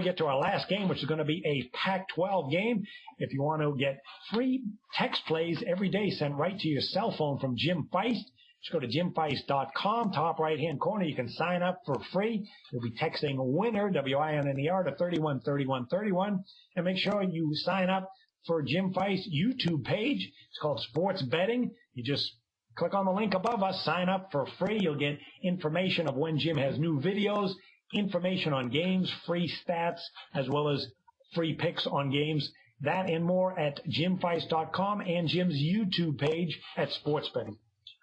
get to our last game, which is going to be a Pac-12 game. If you want to get free text plays every day sent right to your cell phone from Jim Feist, just go to jimfeist.com, top right-hand corner. You can sign up for free. You'll be texting WINNER, W-I-N-N-E-R, to 313131. And make sure you sign up for Jim Feist's YouTube page. It's called Sports Betting. You just click on the link above us, sign up for free. You'll get information of when Jim has new videos, information on games, free stats, as well as free picks on games. That and more at jimfeist.com and Jim's YouTube page at Sports Betting.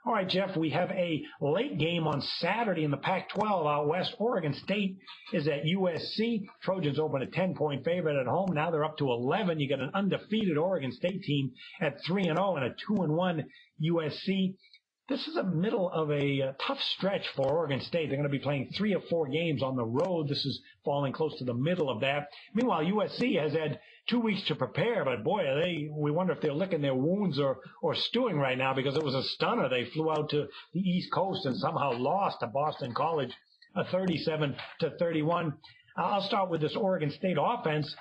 All right, Jeff, we have a late game on Saturday in the Pac-12 out west. Oregon State is at USC. Trojans open a 10-point favorite at home. Now they're up to 11. You got an undefeated Oregon State team at 3-0 and a 2-1 USC. This is a middle of a tough stretch for Oregon State. They're going to be playing 3 or 4 games on the road. This is falling close to the middle of that. Meanwhile, USC has had 2 weeks to prepare, but boy, we wonder if they're licking their wounds or stewing right now, because it was a stunner. They flew out to the East Coast and somehow lost to Boston College, 37-31. I'll start with this Oregon State offense.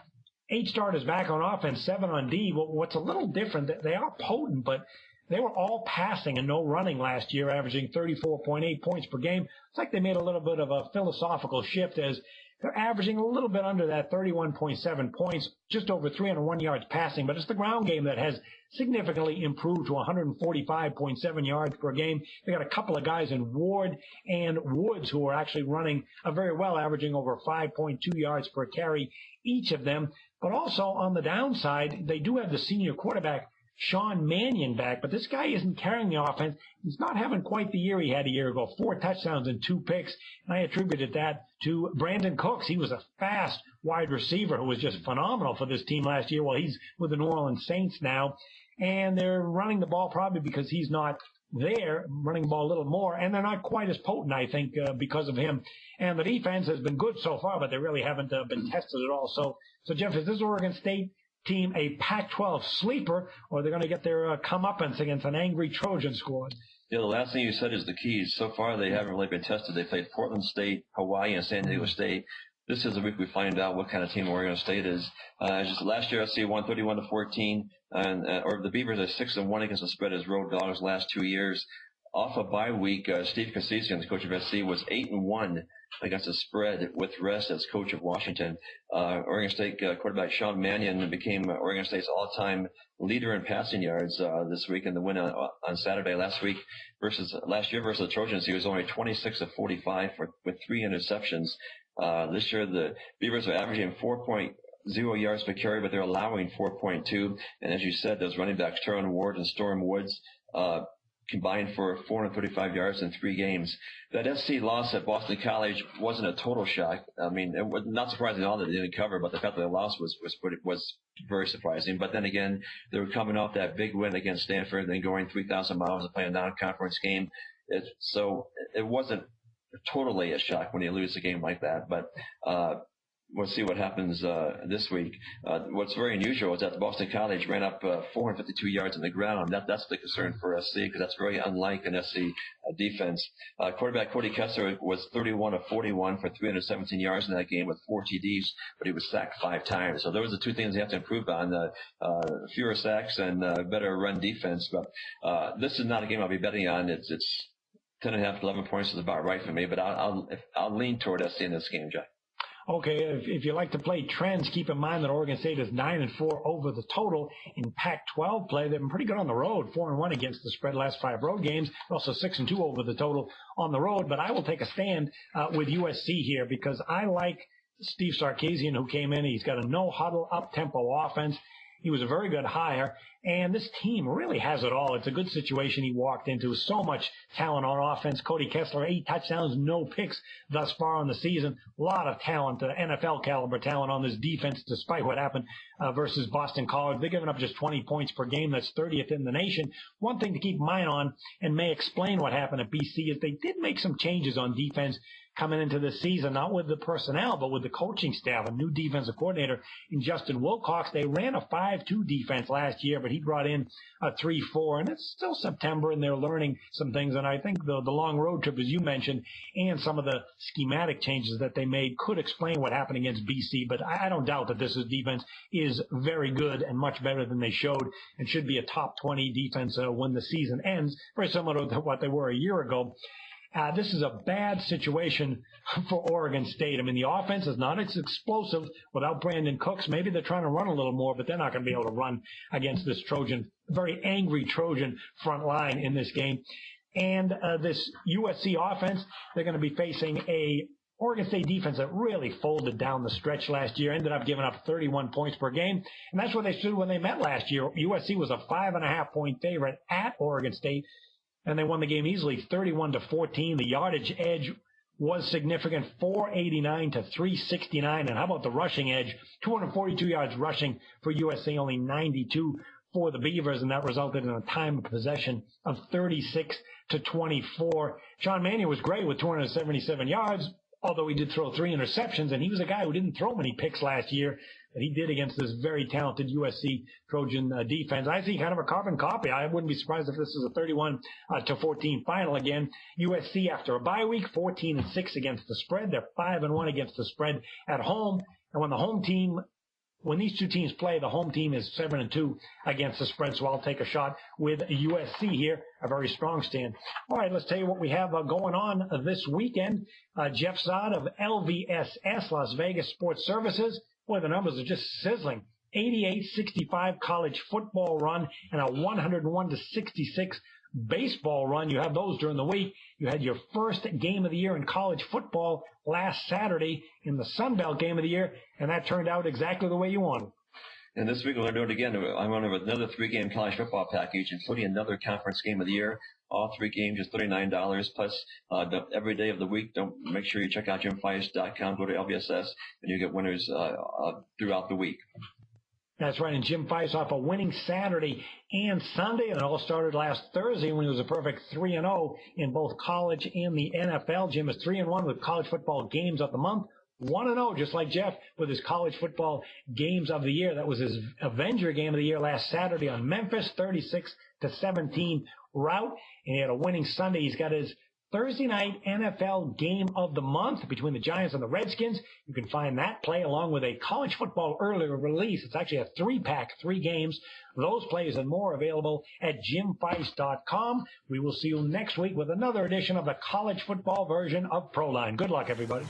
8 starters back on offense, 7 on D. Well, what's a little different, they are potent, but they were all passing and no running last year, averaging 34.8 points per game. It's like they made a little bit of a philosophical shift, as they're averaging a little bit under that 31.7 points, just over 301 yards passing. But it's the ground game that has significantly improved to 145.7 yards per game. They got a couple of guys in Ward and Woods who are actually running very well, averaging over 5.2 yards per carry, each of them. But also on the downside, they do have the senior quarterback, Sean Mannion, back, but this guy isn't carrying the offense. He's not having quite the year he had a year ago. 4 touchdowns and 2 picks, and I attributed that to Brandon Cooks. He was a fast wide receiver who was just phenomenal for this team last year. Well, he's with the New Orleans Saints now, and they're running the ball probably because he's not there, running the ball a little more, and they're not quite as potent, I think, because of him. And the defense has been good so far, but they really haven't been tested at all. So Jeff, is this Oregon State team a Pac-12 sleeper, or they're going to get their comeuppance against an angry Trojan squad? Yeah, the last thing you said is the key. So far, they haven't really been tested. They played Portland State, Hawaii, and San Diego State. This is the week we find out what kind of team Oregon State is. Just last year, SC won 31-14, or the Beavers are 6-1 against the spread as road dogs last 2 years. Off a bye week, Steve Kassisian, the coach of SC, was 8-1 against the spread with rest as coach of Washington. Oregon State quarterback Sean Mannion became Oregon State's all-time leader in passing yards this week in the win on Saturday last year versus the Trojans. He was only 26 of 45 with 3 interceptions. This year, the Beavers are averaging 4.0 yards per carry, but they're allowing 4.2. And as you said, those running backs, Terron Ward and Storm Woods, combined for 435 yards in 3 games. That SC loss at Boston College wasn't a total shock. I mean, it was not surprising at all that they didn't cover, but the fact that they lost was very surprising. But then again, they were coming off that big win against Stanford, then going 3,000 miles to play a non-conference game. So it wasn't totally a shock when you lose a game like that. But we'll see what happens this week. What's very unusual is that Boston College ran up 452 yards on the ground. That's the concern for SC, because that's very unlike an SC defense. Quarterback Cody Kessler was 31 of 41 for 317 yards in that game with 4 TDs, but he was sacked 5 times. So those are the 2 things they have to improve on, fewer sacks and better run defense. But this is not a game I'll be betting on. It's 10.5 to 11 points is about right for me, but I'll lean toward SC in this game, Jack. Okay, if you like to play trends, keep in mind that Oregon State is 9-4 over the total in Pac-12 play. They've been pretty good on the road, 4-1 against the spread last 5 road games, also 6-2 over the total on the road. But I will take a stand with USC here, because I like Steve Sarkisian, who came in. He's got a no-huddle, up-tempo offense. He was a very good hire, and this team really has it all. It's a good situation he walked into. So much talent on offense. Cody Kessler, 8 touchdowns, no picks thus far on the season. A lot of talent, NFL caliber talent on this defense, despite what happened versus Boston College. They're giving up just 20 points per game. That's 30th in the nation. One thing to keep in mind on, and may explain what happened at BC, is they did make some changes on defense coming into this season, not with the personnel, but with the coaching staff, a new defensive coordinator in Justin Wilcox. They ran a 5-2 defense last year, but he brought in a 3-4, and it's still September, and they're learning some things. And I think the long road trip, as you mentioned, and some of the schematic changes that they made could explain what happened against BC. But I don't doubt that this defense is very good and much better than they showed, and should be a top 20 defense when the season ends, very similar to what they were a year ago. This is a bad situation for Oregon State. I mean, the offense is not as explosive without Brandon Cooks. Maybe they're trying to run a little more, but they're not going to be able to run against this very angry Trojan front line in this game. And this USC offense, they're going to be facing a Oregon State defense that really folded down the stretch last year, ended up giving up 31 points per game. And that's where they stood when they met last year. USC was a 5.5-point favorite at Oregon State, and they won the game easily, 31-14. The yardage edge was significant, 489 to 369. And how about the rushing edge? 242 yards rushing for USC, only 92 for the Beavers, and that resulted in a time of possession of 36-24. Sean Mannion was great with 277 yards, although he did throw 3 interceptions, and he was a guy who didn't throw many picks last year, but he did against this very talented USC Trojan defense. I see kind of a carbon copy. I wouldn't be surprised if this is a 31-14 final again. USC, after a bye week, 14-6 against the spread. They're 5-1 against the spread at home. And when these two teams play, the home team is 7-2 against the spread. So I'll take a shot with USC here, a very strong stand. All right, let's tell you what we have going on this weekend. Jeff Zod of LVSS, Las Vegas Sports Services. Boy, the numbers are just sizzling. 88-65 college football run and a 101-66 baseball run. You have those during the week. You had your first game of the year in college football last Saturday in the Sun Belt game of the year, and that turned out exactly the way you wanted. And this week we're going to do it again. I'm running with another 3-game college football package, including another conference game of the year. All 3 games is $39 plus every day of the week. Don't make sure you check out JimFeist.com. Go to LVSS, and you get winners throughout the week. That's right, and Jim Feist off a winning Saturday and Sunday, and it all started last Thursday when he was a perfect 3-0 in both college and the NFL. Jim is 3-1 with college football games of the month, 1-0, just like Jeff, with his college football games of the year. That was his Avenger game of the year last Saturday on Memphis, 36-17 rout, and he had a winning Sunday. He's got his Thursday night NFL game of the month between the Giants and the Redskins. You can find that play along with a college football early release. It's actually a 3-pack, 3 games. Those plays and more available at JimFeist.com. We will see you next week with another edition of the college football version of Proline. Good luck, everybody.